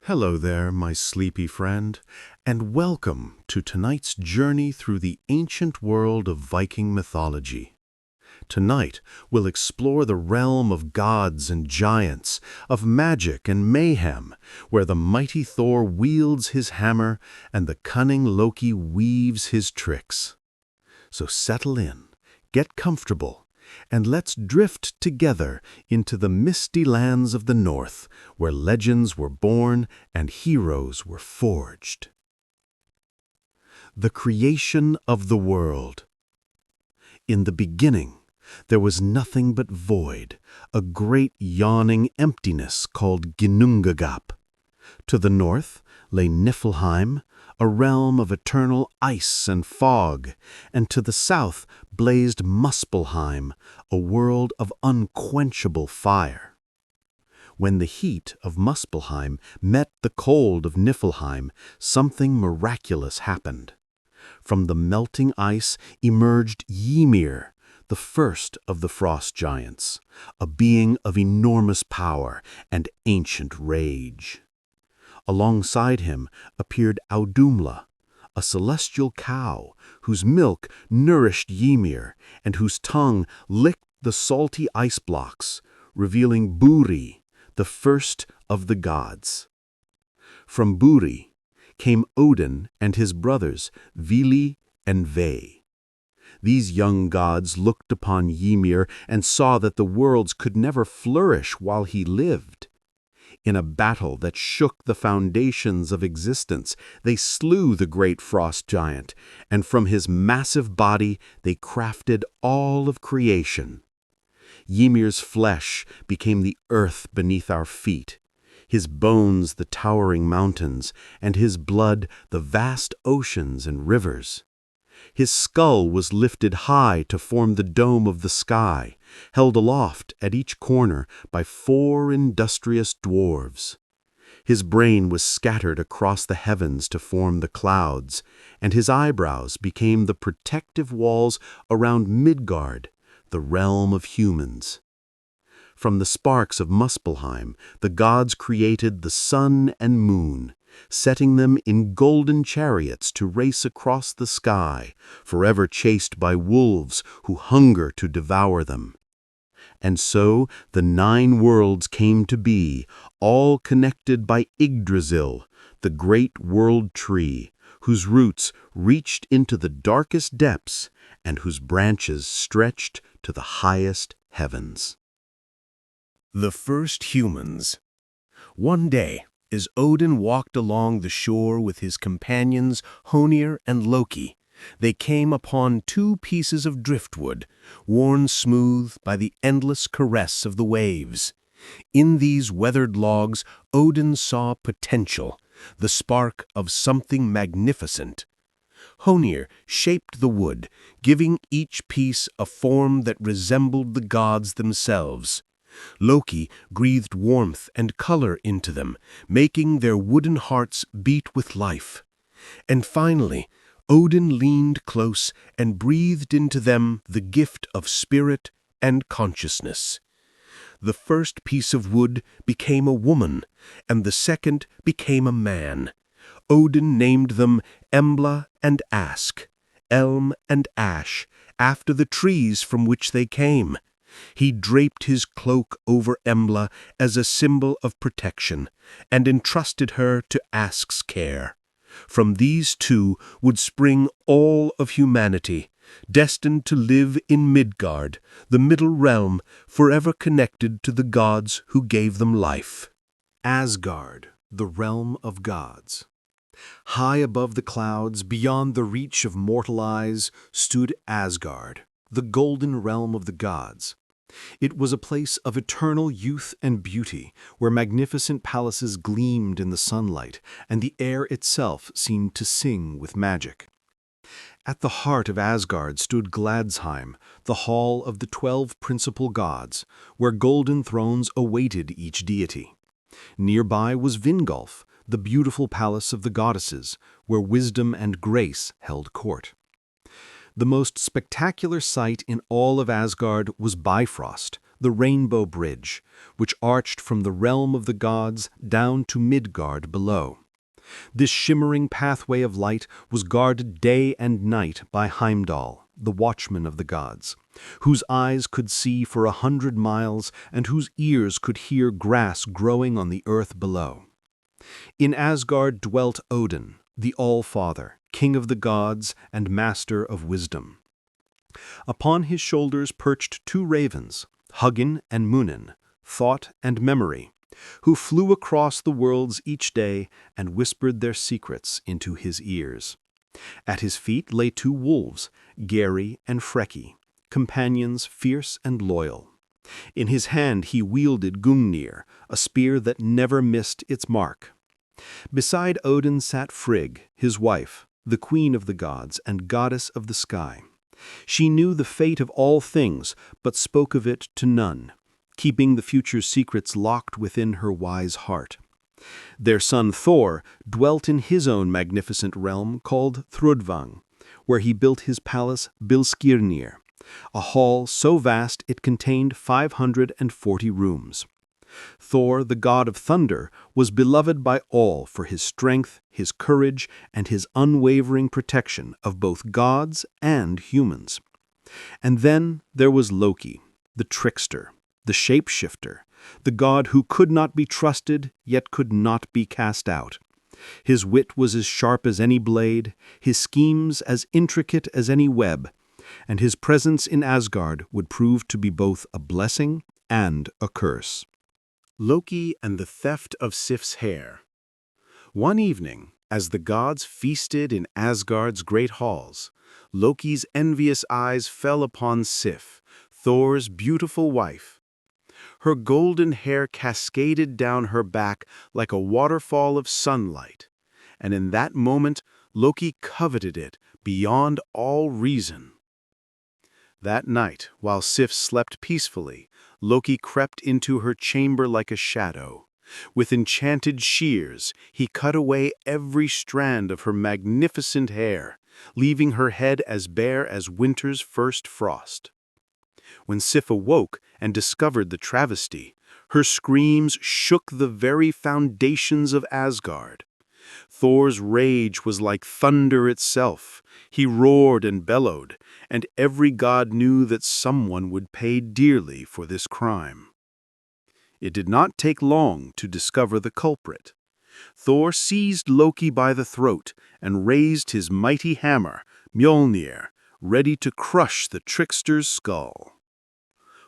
Hello there, my sleepy friend, and welcome to tonight's journey through the ancient world of Viking mythology. Tonight, we'll explore the realm of gods and giants, of magic and mayhem, where the mighty Thor wields his hammer and the cunning Loki weaves his tricks. So settle in, get comfortable, and let's drift together into the misty lands of the North, where legends were born and heroes were forged. The creation of the world. In the beginning, there was nothing but void, a great yawning emptiness called Ginnungagap. To the north lay Niflheim, a realm of eternal ice and fog, and to the south blazed Muspelheim, a world of unquenchable fire. When the heat of Muspelheim met the cold of Niflheim, something miraculous happened. From the melting ice emerged Ymir, the first of the frost giants, a being of enormous power and ancient rage. Alongside him appeared Audumla, a celestial cow whose milk nourished Ymir and whose tongue licked the salty ice blocks, revealing Buri, the first of the gods. From Buri came Odin and his brothers Vili and Ve. These young gods looked upon Ymir and saw that the worlds could never flourish while he lived. In a battle that shook the foundations of existence, they slew the great frost giant, and from his massive body they crafted all of creation. Ymir's flesh became the earth beneath our feet, his bones the towering mountains, and his blood the vast oceans and rivers. His skull was lifted high to form the dome of the sky, held aloft at each corner by 4 industrious dwarves. His brain was scattered across the heavens to form the clouds, and his eyebrows became the protective walls around Midgard, the realm of humans. From the sparks of Muspelheim, the gods created the sun and moon, setting them in golden chariots to race across the sky, forever chased by wolves who hunger to devour them. And so the 9 worlds came to be, all connected by Yggdrasil, the great world tree, whose roots reached into the darkest depths and whose branches stretched to the highest heavens. The first humans. One day, as Odin walked along the shore with his companions Honir and Loki, they came upon 2 pieces of driftwood, worn smooth by the endless caress of the waves. In these weathered logs, Odin saw potential, the spark of something magnificent. Honir shaped the wood, giving each piece a form that resembled the gods themselves. Loki breathed warmth and color into them, making their wooden hearts beat with life. And finally, Odin leaned close and breathed into them the gift of spirit and consciousness. The first piece of wood became a woman, and the second became a man. Odin named them Embla and Ask, Elm and Ash, after the trees from which they came. He draped his cloak over Embla as a symbol of protection, and entrusted her to Ask's care. From these 2 would spring all of humanity, destined to live in Midgard, the middle realm, forever connected to the gods who gave them life. Asgard, the realm of gods. High above the clouds, beyond the reach of mortal eyes, stood Asgard, the golden realm of the gods. It was a place of eternal youth and beauty, where magnificent palaces gleamed in the sunlight, and the air itself seemed to sing with magic. At the heart of Asgard stood Gladsheim, the hall of the 12 principal gods, where golden thrones awaited each deity. Nearby was Vingolf, the beautiful palace of the goddesses, where wisdom and grace held court. The most spectacular sight in all of Asgard was Bifrost, the Rainbow Bridge, which arched from the realm of the gods down to Midgard below. This shimmering pathway of light was guarded day and night by Heimdall, the watchman of the gods, whose eyes could see for 100 miles and whose ears could hear grass growing on the earth below. In Asgard dwelt Odin, the All-Father, king of the gods and master of wisdom. Upon his shoulders perched 2 ravens, Hugin and Munin, thought and memory, who flew across the worlds each day and whispered their secrets into his ears. At his feet lay 2 wolves, Geri and Freki, companions fierce and loyal. In his hand he wielded Gungnir, a spear that never missed its mark. Beside Odin sat Frigg, his wife, the queen of the gods and goddess of the sky. She knew the fate of all things, but spoke of it to none, keeping the future secrets locked within her wise heart. Their son Thor dwelt in his own magnificent realm called Thrudvang, where he built his palace Bilskirnir, a hall so vast it contained 540 rooms. Thor, the god of thunder, was beloved by all for his strength, his courage, and his unwavering protection of both gods and humans. And then there was Loki, the trickster, the shapeshifter, the god who could not be trusted, yet could not be cast out. His wit was as sharp as any blade, his schemes as intricate as any web, and his presence in Asgard would prove to be both a blessing and a curse. Loki and the theft of Sif's hair. One evening, as the gods feasted in Asgard's great halls, Loki's envious eyes fell upon Sif, Thor's beautiful wife. Her golden hair cascaded down her back like a waterfall of sunlight, and in that moment Loki coveted it beyond all reason. That night, while Sif slept peacefully, Loki crept into her chamber like a shadow. With enchanted shears, he cut away every strand of her magnificent hair, leaving her head as bare as winter's first frost. When Sif awoke and discovered the travesty, her screams shook the very foundations of Asgard. Thor's rage was like thunder itself. He roared and bellowed, and every god knew that someone would pay dearly for this crime. It did not take long to discover the culprit. Thor seized Loki by the throat and raised his mighty hammer, Mjolnir, ready to crush the trickster's skull.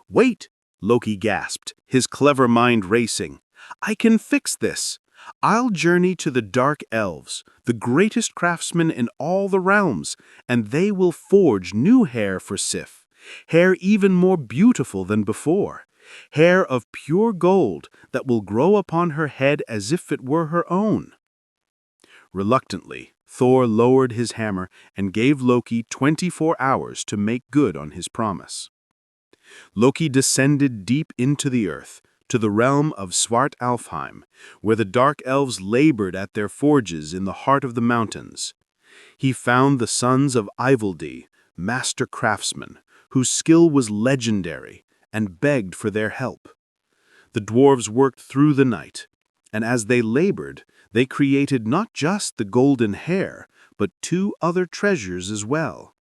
"Wait!" Loki gasped, his clever mind racing. "I can fix this. I'll journey to the Dark Elves, the greatest craftsmen in all the realms, and they will forge new hair for Sif, hair even more beautiful than before, hair of pure gold that will grow upon her head as if it were her own." Reluctantly, Thor lowered his hammer and gave Loki 24 hours to make good on his promise. Loki descended deep into the earth, to the realm of Svartalfheim, where the Dark Elves labored at their forges in the heart of the mountains. He found the sons of Ivaldi, master craftsmen, whose skill was legendary, and begged for their help. The dwarves worked through the night, and as they labored, they created not just the golden hair, but 2 other treasures as well.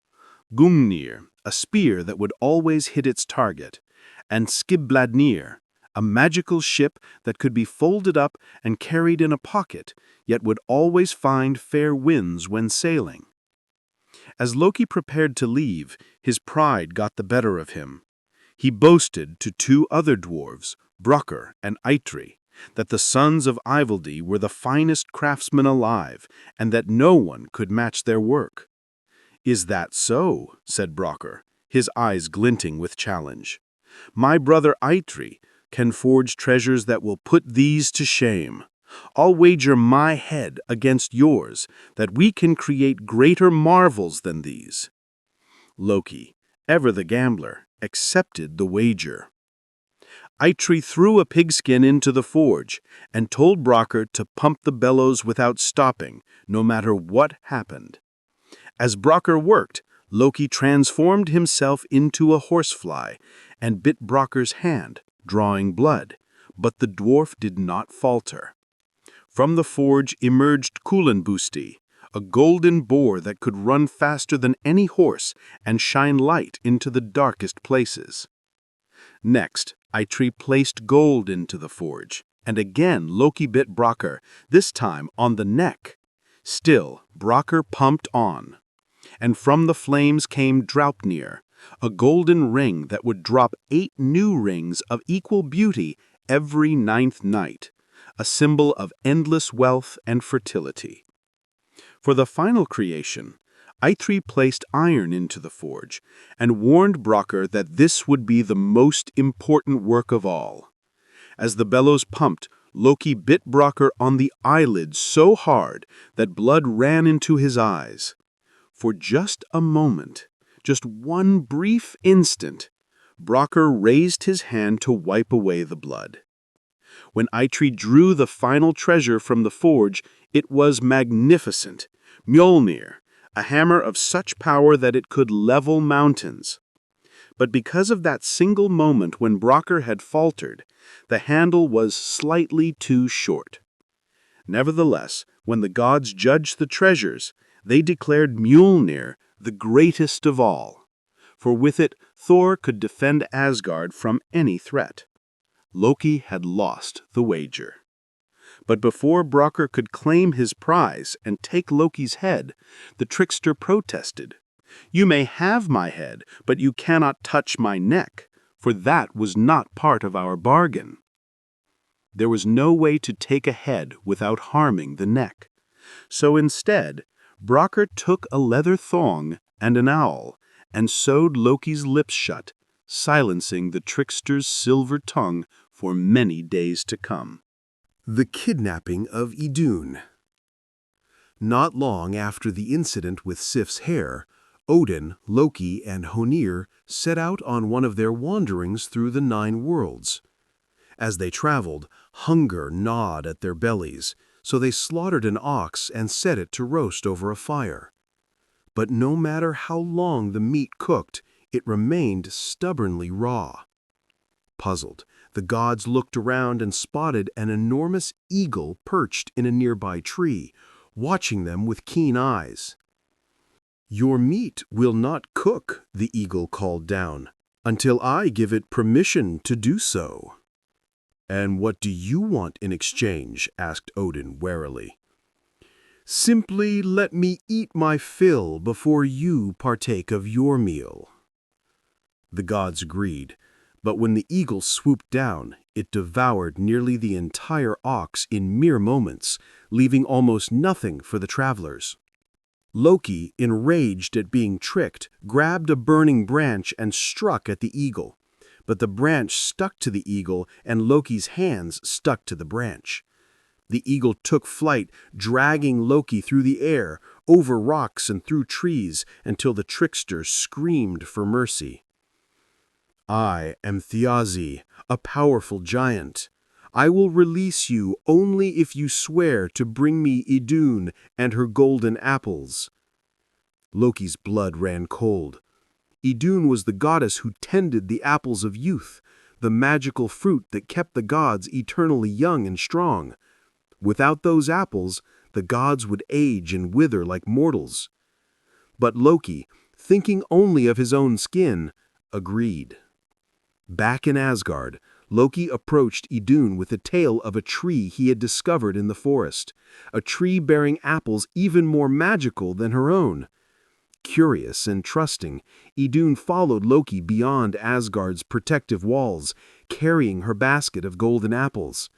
Gungnir, a spear that would always hit its target, and Skibladnir, a magical ship that could be folded up and carried in a pocket, yet would always find fair winds when sailing. As Loki prepared to leave, his pride got the better of him. He boasted to 2 other dwarves, Brokkr and Eitri, that the sons of Ivaldi were the finest craftsmen alive, and that no one could match their work. "Is that so?" said Brokkr, his eyes glinting with challenge. "My brother Eitri can forge treasures that will put these to shame. I'll wager my head against yours that we can create greater marvels than these." Loki, ever the gambler, accepted the wager. Eitri threw a pigskin into the forge and told Brokkr to pump the bellows without stopping, no matter what happened. As Brokkr worked, Loki transformed himself into a horsefly and bit Brokkr's hand, drawing blood, but the dwarf did not falter. From the forge emerged Kulenbusti, a golden boar that could run faster than any horse and shine light into the darkest places. Next, Eitri placed gold into the forge, and again Loki bit Brokkr, this time on the neck. Still, Brokkr pumped on. And from the flames came Draupnir, a golden ring that would drop 8 new rings of equal beauty every 9th night, a symbol of endless wealth and fertility. For the final creation, Eitri placed iron into the forge and warned Brokkr that this would be the most important work of all. As the bellows pumped, Loki bit Brokkr on the eyelid so hard that blood ran into his eyes. For just a moment, just one brief instant, Brokkr raised his hand to wipe away the blood. When Eitri drew the final treasure from the forge, it was magnificent, Mjolnir, a hammer of such power that it could level mountains. But because of that single moment when Brokkr had faltered, the handle was slightly too short. Nevertheless, when the gods judged the treasures, they declared Mjolnir the greatest of all, for with it Thor could defend Asgard from any threat. Loki had lost the wager. But before Brokkr could claim his prize and take Loki's head, the trickster protested. "You may have my head, but you cannot touch my neck, for that was not part of our bargain." There was no way to take a head without harming the neck. So instead, Brokkr took a leather thong and an awl and sewed Loki's lips shut, silencing the trickster's silver tongue for many days to come. The kidnapping of Idun. Not long after the incident with Sif's hair, Odin, Loki, and Honir set out on one of their wanderings through the 9 worlds. As they traveled, hunger gnawed at their bellies, so they slaughtered an ox and set it to roast over a fire. But no matter how long the meat cooked, it remained stubbornly raw. Puzzled, the gods looked around and spotted an enormous eagle perched in a nearby tree, watching them with keen eyes. "Your meat will not cook," the eagle called down, "until I give it permission to do so." "And what do you want in exchange?" asked Odin warily. "Simply let me eat my fill before you partake of your meal." The gods agreed, but when the eagle swooped down, it devoured nearly the entire ox in mere moments, leaving almost nothing for the travelers. Loki, enraged at being tricked, grabbed a burning branch and struck at the eagle. But the branch stuck to the eagle, and Loki's hands stuck to the branch. The eagle took flight, dragging Loki through the air, over rocks and through trees, until the trickster screamed for mercy. "I am Thiazi, a powerful giant. I will release you only if you swear to bring me Idun and her golden apples." Loki's blood ran cold. Idun was the goddess who tended the apples of youth, the magical fruit that kept the gods eternally young and strong. Without those apples, the gods would age and wither like mortals. But Loki, thinking only of his own skin, agreed. Back in Asgard, Loki approached Idun with the tale of a tree he had discovered in the forest, a tree bearing apples even more magical than her own. Curious and trusting, Idun followed Loki beyond Asgard's protective walls, carrying her basket of golden apples.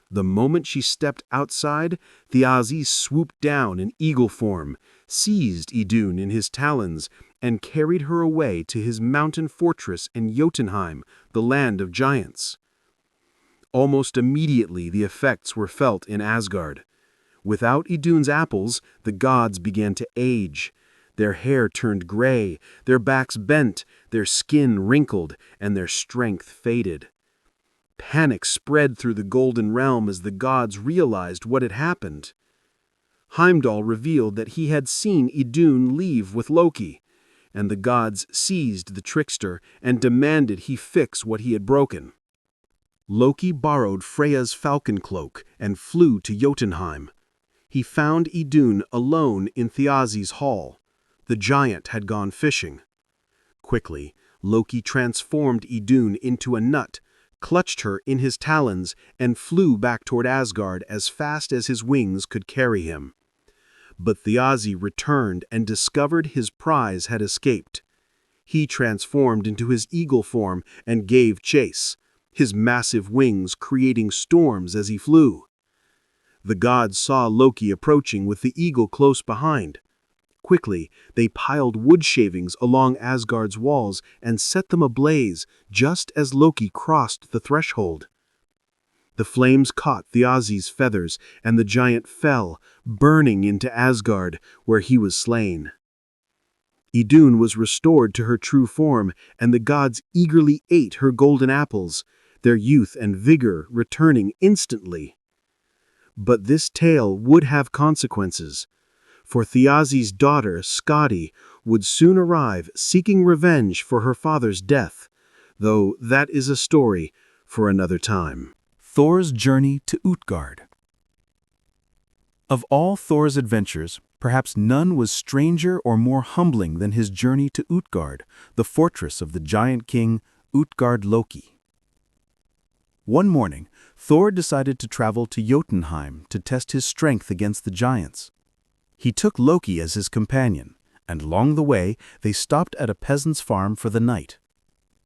The moment she stepped outside, Thiazi swooped down in eagle form, seized Idun in his talons, and carried her away to his mountain fortress in Jotunheim, the land of giants. Almost immediately the effects were felt in Asgard. Without Idun's apples, the gods began to age. Their hair turned gray, their backs bent, their skin wrinkled, and their strength faded. Panic spread through the Golden Realm as the gods realized what had happened. Heimdall revealed that he had seen Idun leave with Loki. and the gods seized the trickster and demanded he fix what he had broken. Loki borrowed Freya's falcon cloak and flew to Jotunheim. He found Idun alone in Thiazi's hall. The giant had gone fishing. Quickly, Loki transformed Idun into a nut, clutched her in his talons, and flew back toward Asgard as fast as his wings could carry him. But Thiazi returned and discovered his prize had escaped. He transformed into his eagle form and gave chase, his massive wings creating storms as he flew. The gods saw Loki approaching with the eagle close behind. Quickly, they piled wood shavings along Asgard's walls and set them ablaze just as Loki crossed the threshold. The flames caught Thiazi's feathers, and the giant fell, burning into Asgard, where he was slain. Idun was restored to her true form, and the gods eagerly ate her golden apples, their youth and vigor returning instantly. But this tale would have consequences, for Thiazi's daughter, Skadi, would soon arrive seeking revenge for her father's death, though that is a story for another time. Thor's journey to Utgard. Of all Thor's adventures, perhaps none was stranger or more humbling than his journey to Utgard, the fortress of the giant king Utgard Loki. One morning, Thor decided to travel to Jotunheim to test his strength against the giants. He took Loki as his companion, and along the way they stopped at a peasant's farm for the night.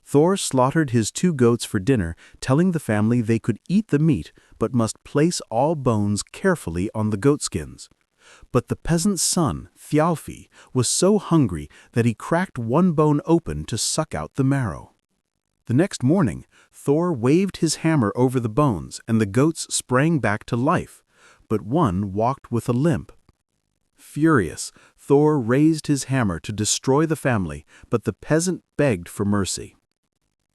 Thor slaughtered his 2 goats for dinner, telling the family they could eat the meat but must place all bones carefully on the goatskins. But the peasant's son, Thjalfi, was so hungry that he cracked one bone open to suck out the marrow. The next morning, Thor waved his hammer over the bones and the goats sprang back to life, but one walked with a limp. Furious, Thor raised his hammer to destroy the family, but the peasant begged for mercy.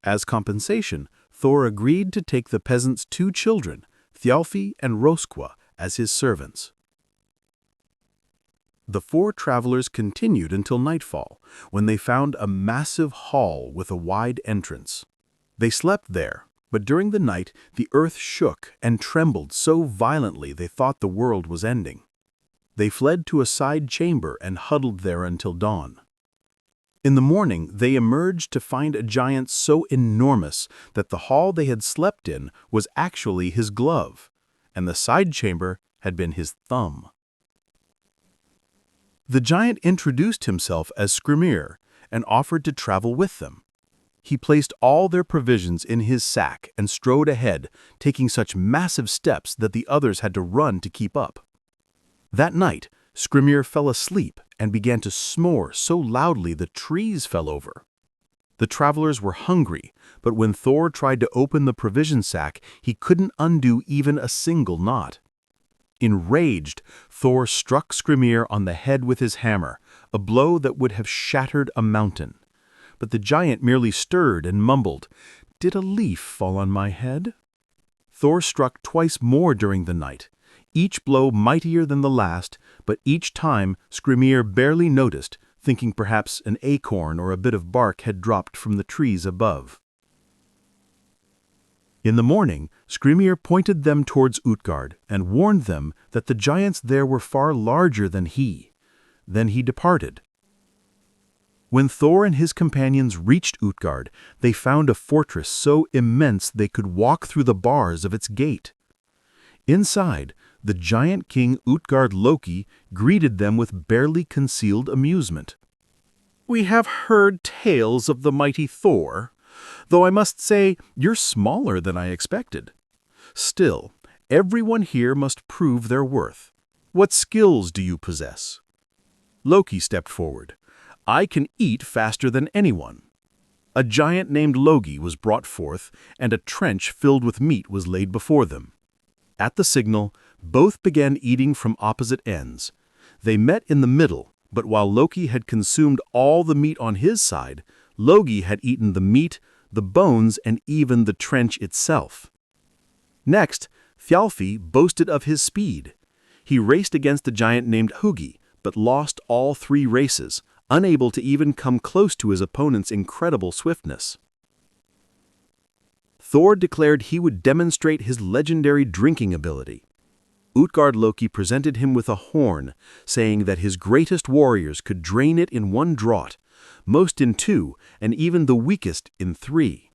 As compensation, Thor agreed to take the peasant's 2 children, Thjalfi and Roskva, as his servants. The 4 travelers continued until nightfall, when they found a massive hall with a wide entrance. They slept there, but during the night the earth shook and trembled so violently they thought the world was ending. They fled to a side chamber and huddled there until dawn. In the morning, they emerged to find a giant so enormous that the hall they had slept in was actually his glove, and the side chamber had been his thumb. The giant introduced himself as Skrymir and offered to travel with them. He placed all their provisions in his sack and strode ahead, taking such massive steps that the others had to run to keep up. That night, Skrymir fell asleep and began to snore so loudly the trees fell over. The travelers were hungry, but when Thor tried to open the provision sack, he couldn't undo even a single knot. Enraged, Thor struck Skrymir on the head with his hammer, a blow that would have shattered a mountain. But the giant merely stirred and mumbled, "Did a leaf fall on my head?" Thor struck twice more during the night, each blow mightier than the last, but each time Skrymir barely noticed, thinking perhaps an acorn or a bit of bark had dropped from the trees above. In the morning, Skrymir pointed them towards Utgard and warned them that the giants there were far larger than he. Then he departed. When Thor and his companions reached Utgard, they found a fortress so immense they could walk through the bars of its gate. Inside, the giant king Utgard Loki greeted them with barely concealed amusement. "We have heard tales of the mighty Thor, though I must say you're smaller than I expected. Still, everyone here must prove their worth. What skills do you possess?" Loki stepped forward. "I can eat faster than anyone." A giant named Logi was brought forth, and a trench filled with meat was laid before them. At the signal, both began eating from opposite ends. They met in the middle, but while Loki had consumed all the meat on his side, Logi had eaten the meat, the bones, and even the trench itself. Next, Thjalfi boasted of his speed. He raced against a giant named Hugi, but lost all 3 races, unable to even come close to his opponent's incredible swiftness. Thor declared he would demonstrate his legendary drinking ability. Utgard Loki presented him with a horn, saying that his greatest warriors could drain it in one draught, most in two, and even the weakest in three.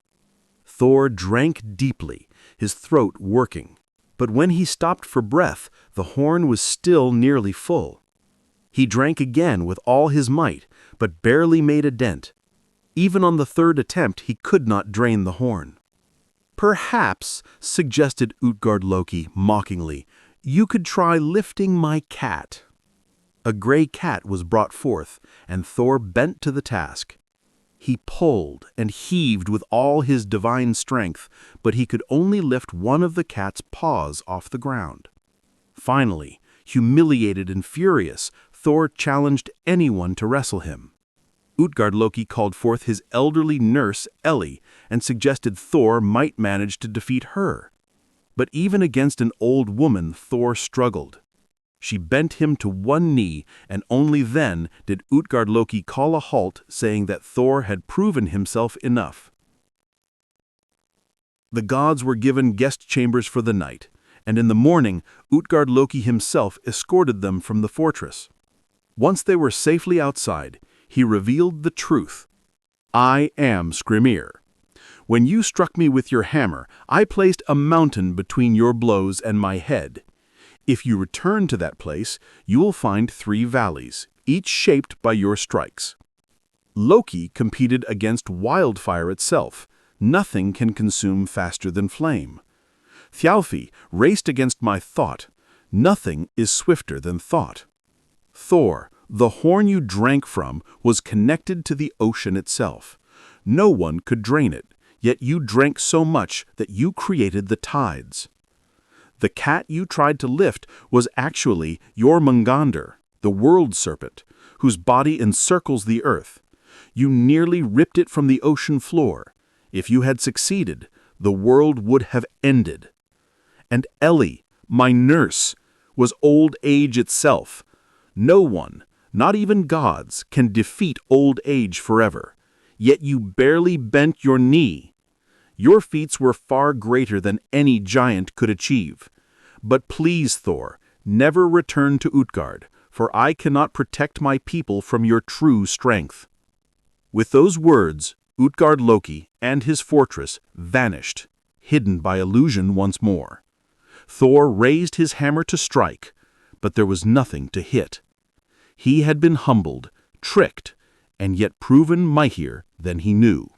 Thor drank deeply, his throat working. But when he stopped for breath, the horn was still nearly full. He drank again with all his might, but barely made a dent. Even on the third attempt, he could not drain the horn. "Perhaps," suggested Utgard Loki mockingly, "you could try lifting my cat." A gray cat was brought forth, and Thor bent to the task. He pulled and heaved with all his divine strength, but he could only lift one of the cat's paws off the ground. Finally, humiliated and furious, Thor challenged anyone to wrestle him. Utgard Loki called forth his elderly nurse, Ellie, and suggested Thor might manage to defeat her. But even against an old woman, Thor struggled. She bent him to one knee, and only then did Utgard Loki call a halt, saying that Thor had proven himself enough. The gods were given guest chambers for the night, and in the morning Utgard Loki himself escorted them from the fortress. Once they were safely outside, he revealed the truth. "I am Skrimir. When you struck me with your hammer, I placed a mountain between your blows and my head. If you return to that place, you will find 3 valleys, each shaped by your strikes. Loki competed against wildfire itself. Nothing can consume faster than flame. Thjalfi raced against my thought. Nothing is swifter than thought. Thor, the horn you drank from, was connected to the ocean itself. No one could drain it, yet you drank so much that you created the tides. The cat you tried to lift was actually Jormungandr, the world serpent, whose body encircles the earth. You nearly ripped it from the ocean floor. If you had succeeded, the world would have ended. And Ellie, my nurse, was old age itself. No one, not even gods, can defeat old age forever. Yet you barely bent your knee. Your feats were far greater than any giant could achieve. But please, Thor, never return to Utgard, for I cannot protect my people from your true strength." With those words, Utgard Loki and his fortress vanished, hidden by illusion once more. Thor raised his hammer to strike, but there was nothing to hit. He had been humbled, tricked, and yet proven mightier than he knew.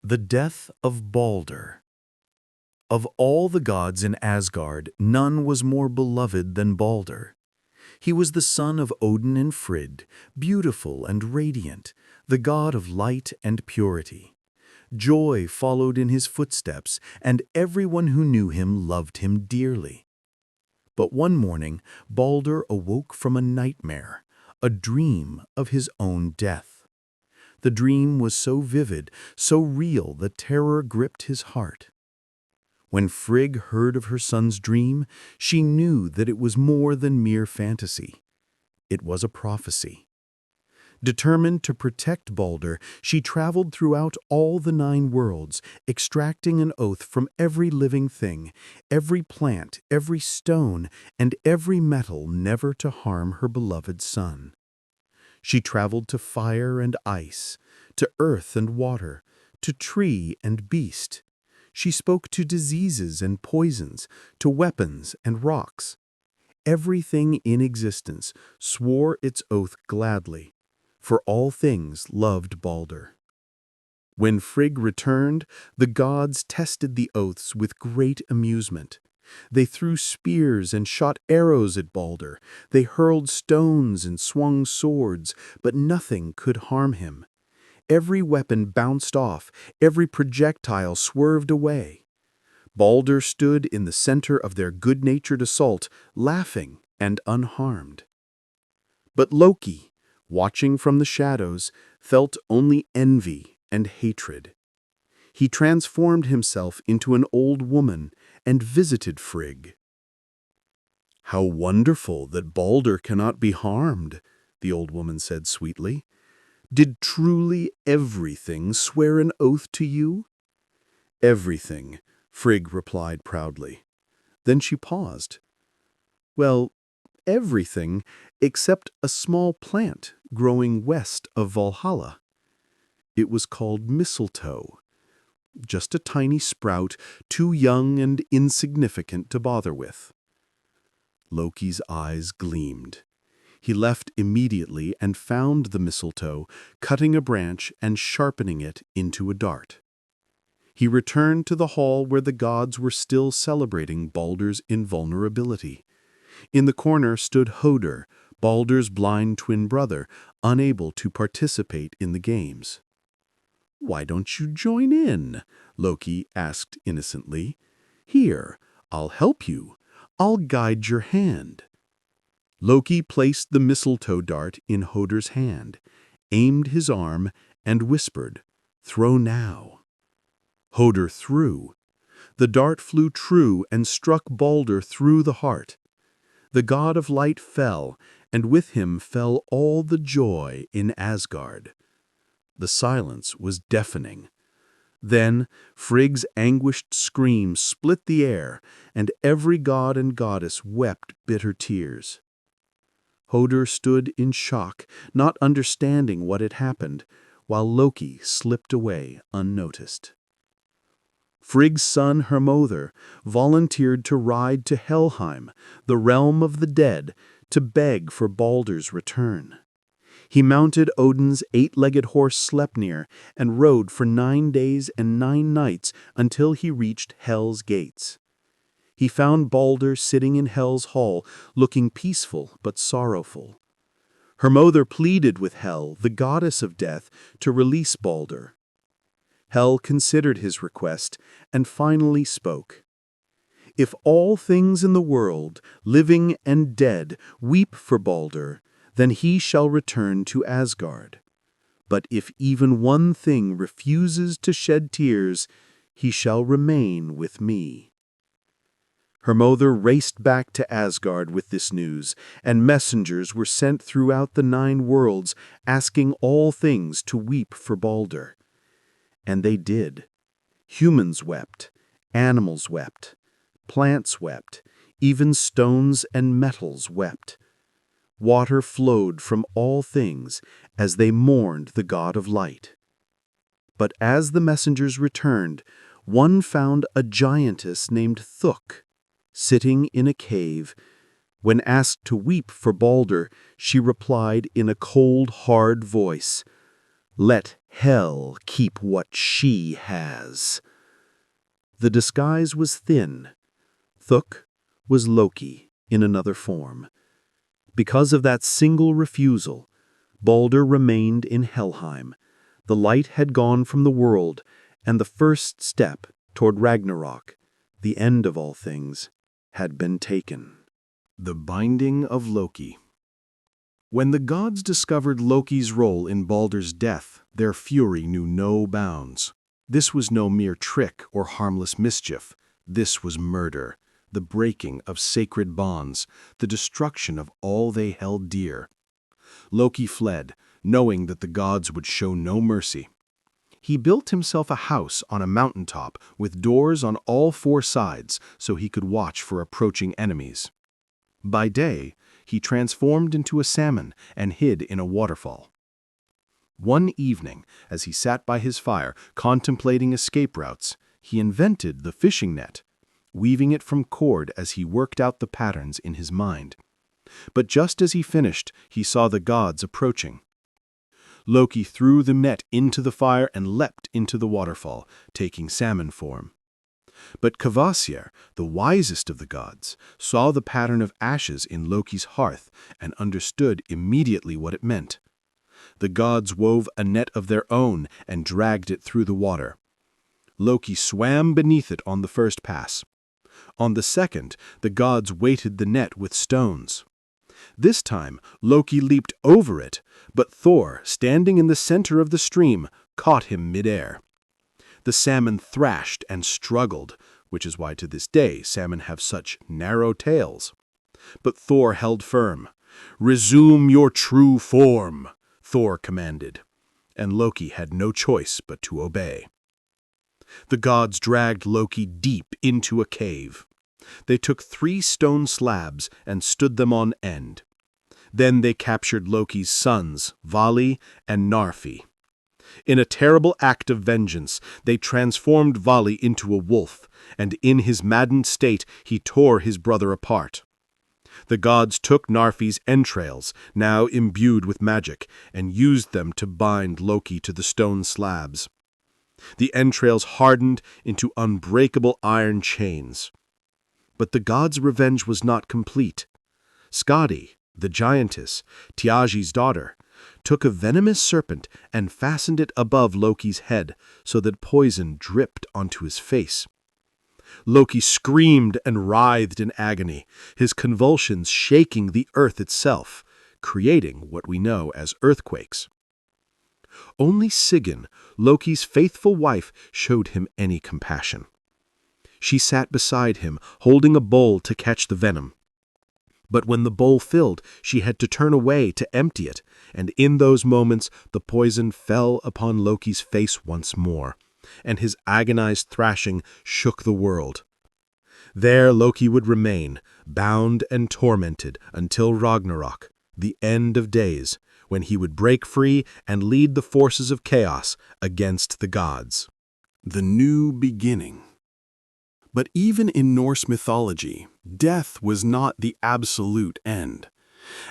The death of Balder. Of all the gods in Asgard, none was more beloved than Balder. He was the son of Odin and Frigg, beautiful and radiant, the god of light and purity. Joy followed in his footsteps, and everyone who knew him loved him dearly. But one morning, Balder awoke from a nightmare, a dream of his own death. The dream was so vivid, so real that terror gripped his heart. When Frigg heard of her son's dream, she knew that it was more than mere fantasy. It was a prophecy. Determined to protect Balder, she traveled throughout all the 9 worlds, extracting an oath from every living thing, every plant, every stone, and every metal never to harm her beloved son. She traveled to fire and ice, to earth and water, to tree and beast. She spoke to diseases and poisons, to weapons and rocks. Everything in existence swore its oath gladly, for all things loved Balder. When Frigg returned, the gods tested the oaths with great amusement. They threw spears and shot arrows at Balder. They hurled stones and swung swords, but nothing could harm him. Every weapon bounced off, every projectile swerved away. Balder stood in the center of their good-natured assault, laughing and unharmed. But Loki, watching from the shadows, felt only envy and hatred. He transformed himself into an old woman and visited Frigg. "How wonderful that Balder cannot be harmed," the old woman said sweetly. "Did truly everything swear an oath to you?" "Everything," Frigg replied proudly. Then she paused. "Well, everything except a small plant growing west of Valhalla. It was called mistletoe. Just a tiny sprout, too young and insignificant to bother with." Loki's eyes gleamed. He left immediately and found the mistletoe, cutting a branch and sharpening it into a dart. He returned to the hall where the gods were still celebrating Baldur's invulnerability. In the corner stood Hodur, Baldur's blind twin brother, unable to participate in the games. "Why don't you join in?" Loki asked innocently. "Here, I'll help you. I'll guide your hand." Loki placed the mistletoe dart in Hodur's hand, aimed his arm, and whispered, "Throw now." Hodur threw. The dart flew true and struck Baldur through the heart. The god of light fell, and with him fell all the joy in Asgard. The silence was deafening. Then Frigg's anguished scream split the air, and every god and goddess wept bitter tears. Hodur stood in shock, not understanding what had happened, while Loki slipped away unnoticed. Frigg's son Hermodr volunteered to ride to Helheim, the realm of the dead, to beg for Baldur's return. He mounted Odin's 8-legged horse Sleipnir and rode for 9 days and 9 nights until he reached Hel's gates. He found Baldur sitting in Hel's hall, looking peaceful but sorrowful. Hermodr pleaded with Hel, the goddess of death, to release Baldur. Hel considered his request and finally spoke. "If all things in the world, living and dead, weep for Baldur, then he shall return to Asgard. But if even one thing refuses to shed tears, he shall remain with me." Hermodr raced back to Asgard with this news, and messengers were sent throughout the 9 worlds asking all things to weep for Baldur. And they did. Humans wept, animals wept, plants wept, even stones and metals wept. Water flowed from all things as they mourned the god of light. But as the messengers returned, one found a giantess named Thuk, sitting in a cave. When asked to weep for Baldur, she replied in a cold, hard voice, "Let Hel keep what she has." The disguise was thin. Thuk was Loki in another form. Because of that single refusal, Baldur remained in Helheim. The light had gone from the world, and the first step toward Ragnarok, the end of all things, had been taken. The binding of Loki. When the gods discovered Loki's role in Baldur's death, their fury knew no bounds. This was no mere trick or harmless mischief. This was murder, the breaking of sacred bonds, the destruction of all they held dear. Loki fled, knowing that the gods would show no mercy. He built himself a house on a mountaintop with doors on all 4 sides so he could watch for approaching enemies. By day, he transformed into a salmon and hid in a waterfall. One evening, as he sat by his fire contemplating escape routes, he invented the fishing net, weaving it from cord as he worked out the patterns in his mind. But just as he finished, he saw the gods approaching. Loki threw the net into the fire and leapt into the waterfall, taking salmon form. But Kvasir, the wisest of the gods, saw the pattern of ashes in Loki's hearth and understood immediately what it meant. The gods wove a net of their own and dragged it through the water. Loki swam beneath it on the first pass. On the second, the gods weighted the net with stones. This time, Loki leaped over it, but Thor, standing in the center of the stream, caught him midair. The salmon thrashed and struggled, which is why to this day salmon have such narrow tails. But Thor held firm. "Resume your true form," Thor commanded, and Loki had no choice but to obey. The gods dragged Loki deep into a cave. They took 3 stone slabs and stood them on end. Then they captured Loki's sons, Vali and Narfi. In a terrible act of vengeance, they transformed Vali into a wolf, and in his maddened state he tore his brother apart. The gods took Narfi's entrails, now imbued with magic, and used them to bind Loki to the stone slabs. The entrails hardened into unbreakable iron chains. But the gods' revenge was not complete. Skadi, the giantess, Tiagi's daughter, took a venomous serpent and fastened it above Loki's head so that poison dripped onto his face. Loki screamed and writhed in agony, his convulsions shaking the earth itself, creating what we know as earthquakes. Only Sigyn, Loki's faithful wife, showed him any compassion. She sat beside him, holding a bowl to catch the venom. But when the bowl filled, she had to turn away to empty it, and in those moments the poison fell upon Loki's face once more, and his agonized thrashing shook the world. There Loki would remain, bound and tormented until Ragnarok, the end of days, when he would break free and lead the forces of chaos against the gods. The new beginning. But even in Norse mythology, death was not the absolute end.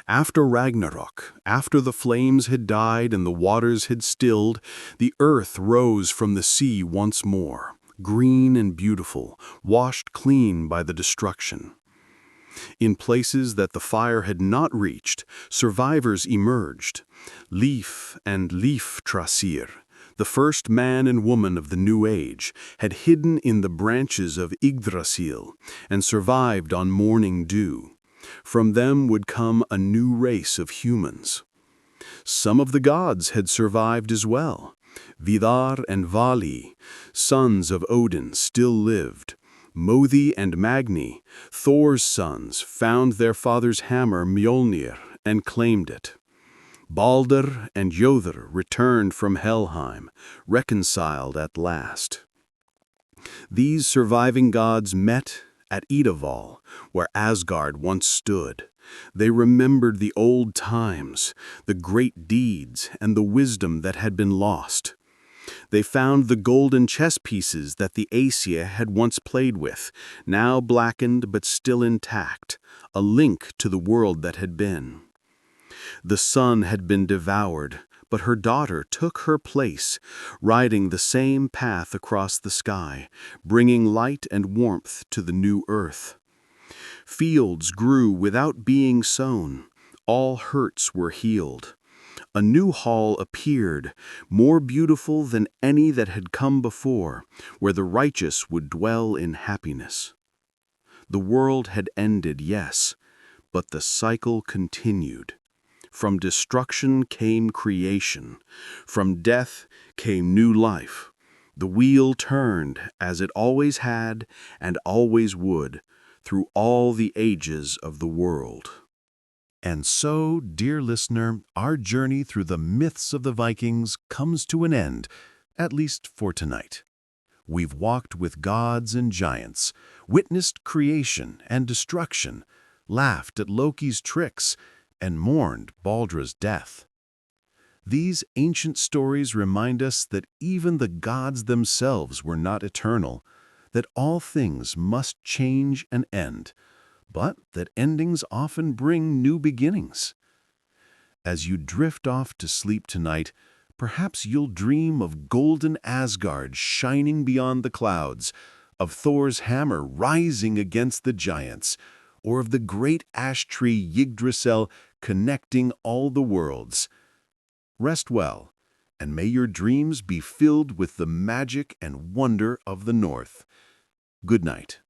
After Ragnarok, after the flames had died and the waters had stilled, the earth rose from the sea once more, green and beautiful, washed clean by the destruction. In places that the fire had not reached, survivors emerged. Lif and Liftrasir, the first man and woman of the New Age, had hidden in the branches of Yggdrasil and survived on morning dew. From them would come a new race of humans. Some of the gods had survived as well. Vidar and Vali, sons of Odin, still lived. Modi and Magni, Thor's sons, found their father's hammer Mjolnir and claimed it. Balder and Jothr returned from Helheim, reconciled at last. These surviving gods met at Idavall, where Asgard once stood. They remembered the old times, the great deeds, and the wisdom that had been lost. They found the golden chess pieces that the Aesir had once played with, now blackened but still intact, a link to the world that had been. The sun had been devoured, but her daughter took her place, riding the same path across the sky, bringing light and warmth to the new earth. Fields grew without being sown. All hurts were healed. A new hall appeared, more beautiful than any that had come before, where the righteous would dwell in happiness. The world had ended, yes, but the cycle continued. From destruction came creation. From death came new life. The wheel turned, as it always had and always would, through all the ages of the world. And so, dear listener, our journey through the myths of the Vikings comes to an end, at least for tonight. We've walked with gods and giants, witnessed creation and destruction, laughed at Loki's tricks, and mourned Baldra's death. These ancient stories remind us that even the gods themselves were not eternal, that all things must change and end, but that endings often bring new beginnings. As you drift off to sleep tonight, perhaps you'll dream of golden Asgard shining beyond the clouds, of Thor's hammer rising against the giants, or of the great ash tree Yggdrasil connecting all the worlds. Rest well, and may your dreams be filled with the magic and wonder of the North. Good night.